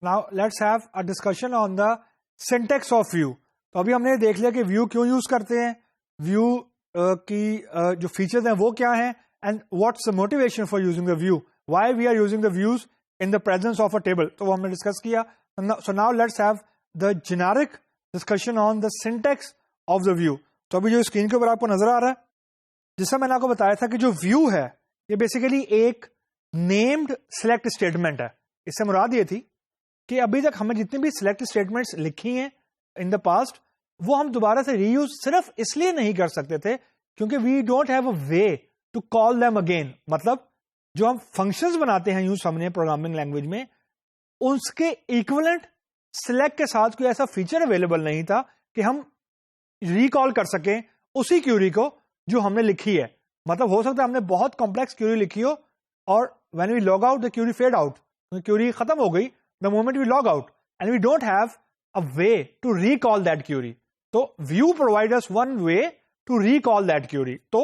Now let's have a discussion on the syntax of view. تو ابھی ہم نے دیکھ لیا کہ ویو کیوں یوز کرتے ہیں, ویو کی جو فیچرز ہیں وہ کیا ہیں, and what's the motivation for using the view, why we are using the views in the presence of a table. تو وہ ہم نے ڈسکس کیا. So now let's have the generic discussion on the syntax of the view. تو ابھی جو screen کے اوپر آپ کو نظر آ رہا ہے, جس سے میں نے آپ کو بتایا تھا کہ جو ویو ہے یہ بیسیکلی ایک نیمڈ سلیکٹ اسٹیٹمنٹ ہے. اس سے مراد یہ تھی کہ ابھی تک ہمیں جتنی بھی سلیکٹ اسٹیٹمنٹس لکھی ہیں ان دا پاسٹ, وہ ہم دوبارہ سے ری یوز صرف اس لیے نہیں کر سکتے تھے کیونکہ we don't have a way to call them again. مطلب جو ہم فنکشنز بناتے ہیں یوز ہم نے پروگرامنگ لینگویج میں, اس کے ایکولنٹ سلیکٹ کے ساتھ کوئی ایسا فیچر اویلیبل نہیں تھا کہ ہم ریکال کر سکیں اسی کیوری کو جو ہم نے لکھی ہے. مطلب ہو سکتا ہے ہم نے بہت کمپلیکس کیوری لکھی ہو اور when we log out the query fade out, query ختم ہو گئی the moment we log out and we don't have a way to recall that query. تو view provide us one way to recall that query. تو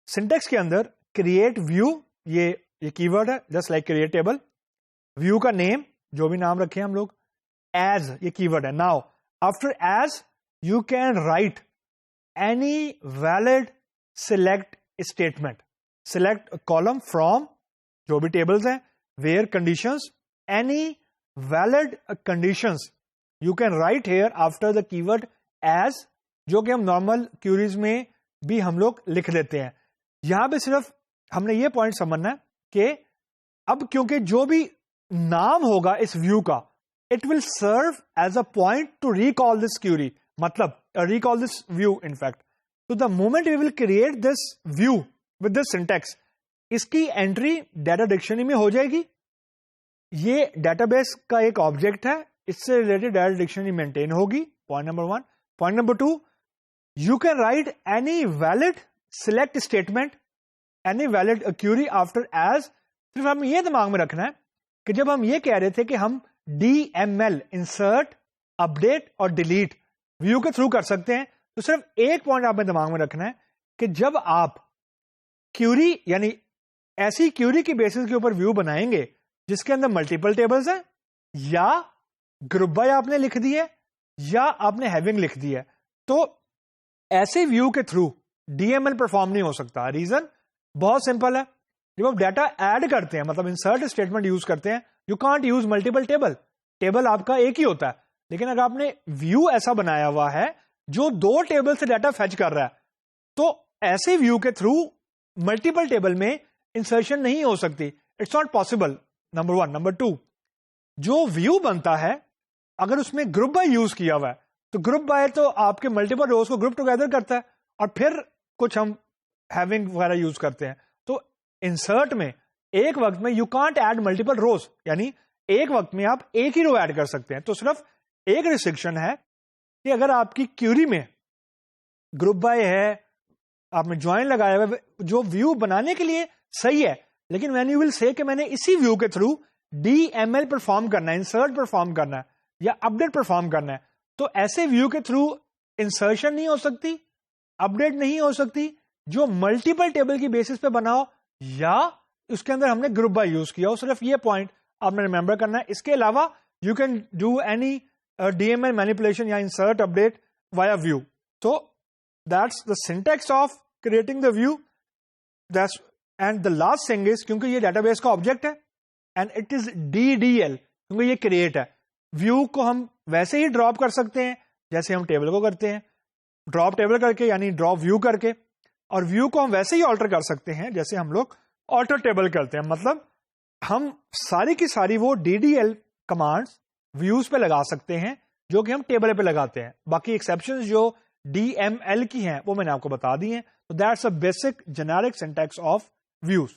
syntax کے اندر create view یہ keyword ہے, just like create table. view کا name جو بھی نام رکھے ہم لوگ, as یہ keyword ہے. Now after as you can write any valid select statement. Select a column from جو بھی tables ہیں, where conditions any valid conditions you can write here after the keyword as, جو کہ ہم نارمل queries میں بھی ہم لوگ لکھ دیتے ہیں. یہاں پہ صرف ہم نے یہ پوائنٹ سمجھنا ہے کہ اب کیونکہ جو بھی نام ہوگا اس ویو کا, it will serve as a point to recall this query. مطلب recall this view in fact. So the moment we will create this view with this syntax, اس کی انٹری ڈیٹا ڈکشنری میں ہو جائے گی. یہ ڈیٹا بیس کا ایک object ہے, اس سے ریلیٹڈ ڈیٹا ڈکشنری مینٹین ہوگی. Point number 1. Point number 2, you can write any valid select statement, any valid query after as. صرف ہم یہ دماغ میں رکھنا ہے کہ جب ہم یہ کہہ رہے تھے کہ ہم DML انسرٹ اپڈیٹ اور ڈیلیٹ ویو کے تھرو کر سکتے ہیں, تو صرف ایک پوائنٹ آپ نے دماغ میں رکھنا ہے کہ جب آپ کیوری یعنی ایسی کیوری کی بیسس کے اوپر ویو بنائیں گے جس کے اندر ملٹیپل ٹیبلز ہیں, یا گروپ بائی آپ نے لکھ دی ہے, یا آپ نے ہیونگ لکھ دی ہے, تو ایسے ویو کے تھرو DML پرفارم نہیں ہو سکتا. ریزن بہت سمپل ہے, جب آپ ڈیٹا ایڈ کرتے ہیں مطلب انسرٹ اسٹیٹمنٹ یوز کرتے ہیں, you can't use multiple table. Table آپ کا ایک ہی ہوتا ہے, لیکن اگر آپ نے ویو ایسا بنایا ہوا ہے جو 2 ٹیبل سے ڈیٹا فیچ کر رہا ہے, تو ایسے ویو کے تھرو ملٹیپل ٹیبل میں انسرشن نہیں ہو سکتی. It's not possible. Number 1. Number 2, جو ویو بنتا ہے اگر اس میں گروپ بائی یوز کیا ہوا ہے, تو گروپ بائی تو آپ کے ملٹیپل روز کو گروپ ٹوگیدر کرتا ہے, اور پھر کچھ ہم ہیونگ وغیرہ یوز کرتے ہیں. تو انسرٹ میں ایک وقت میں یو کانٹ ایڈ ملٹیپل روز, یعنی ایک وقت میں آپ ایک ہی رو ایڈ کر سکتے ہیں. تو صرف ایک ریسٹرکشن ہے کہ اگر آپ کی کیوری میں گروپ بائی ہے, آپ نے جوائن لگایا ہوا, جو ویو بنانے کے لیے صحیح ہے, لیکن وین یو ول سے کہ میں نے اسی ویو کے تھرو DML پرفارم کرنا ہے, انسرٹ پرفارم کرنا ہے, یا اپڈیٹ پرفارم کرنا ہے, تو ایسے ویو کے تھرو انسرشن نہیں ہو سکتی, اپڈیٹ نہیں ہو سکتی جو ملٹیپل ٹیبل کی بیسس پہ بنا ہو, یا اس کے اندر ہم نے گروپ بائی یوز کیا ہو. صرف یہ پوائنٹ آپ نے ریمبر کرنا ہے. اس کے علاوہ you can do any DML manipulation یا انسرٹ اپڈیٹ ویا ویو. تو that's the syntax of creating the view. And the last thing is, کیونکہ یہ ڈیٹا بیس کا آبجیکٹ ہے اینڈ اٹ از DDL, کیونکہ یہ کریٹ ہے. ویو کو ہم ویسے ہی ڈراپ کر سکتے ہیں جیسے ہم ٹیبل کو کرتے ہیں, ڈراپ ٹیبل کر کے یعنی ڈراپ ویو کر کے, اور ویو کو ہم ویسے ہی آلٹر کر سکتے ہیں جیسے ہم لوگ آلٹر ٹیبل کرتے ہیں. مطلب ہم ساری کی ساری وہ DDL کمانڈس ویوز پہ لگا سکتے ہیں جو کہ ہم ٹیبل پہ لگاتے ہیں. باقی ایکسیپشن جو DML کی ہیں وہ میں نے آپ کو بتا دی ہیں. So that's a basic generic syntax of views.